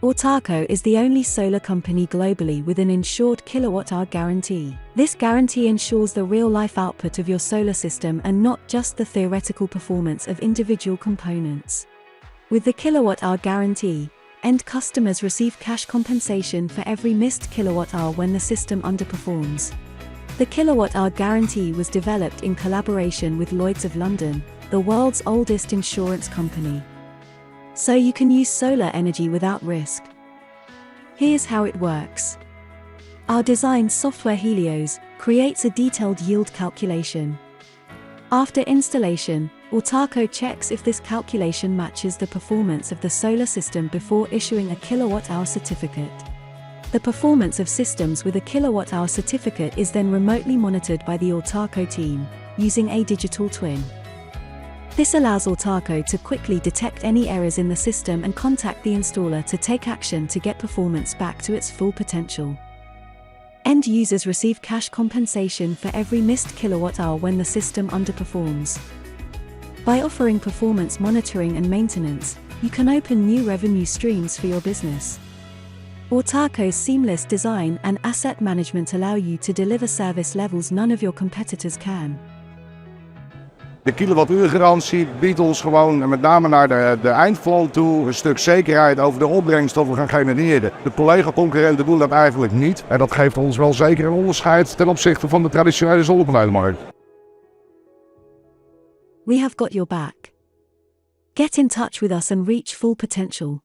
Autarco is the only solar company globally with an insured kilowatt-hour guarantee. This guarantee ensures the real-life output of your solar system and not just the theoretical performance of individual components. With the kilowatt-hour guarantee, end customers receive cash compensation for every missed kilowatt-hour when the system underperforms. The kilowatt-hour guarantee was developed in collaboration with Lloyd's of London, the world's oldest insurance company. So you can use solar energy without risk. Here's how it works. Our design software Helios creates a detailed yield calculation. After installation, Autarco checks if this calculation matches the performance of the solar system before issuing a kilowatt-hour certificate. The performance of systems with a kilowatt-hour certificate is then remotely monitored by the Autarco team, using a digital twin. This allows Autarco to quickly detect any errors in the system and contact the installer to take action to get performance back to its full potential. End users receive cash compensation for every missed kilowatt-hour when the system underperforms. By offering performance monitoring and maintenance, you can open new revenue streams for your business. Autarco's seamless design and asset management allow you to deliver service levels none of your competitors can. De kilowattuurgarantie biedt ons gewoon met name naar de eindklant toe een stuk zekerheid over de opbrengst dat we gaan genereren. De collega-concurrenten doen dat eigenlijk niet. En dat geeft ons wel zeker een onderscheid ten opzichte van de traditionele zonnepanelenmarkt. We have got your back. Get in touch with us and reach full potential.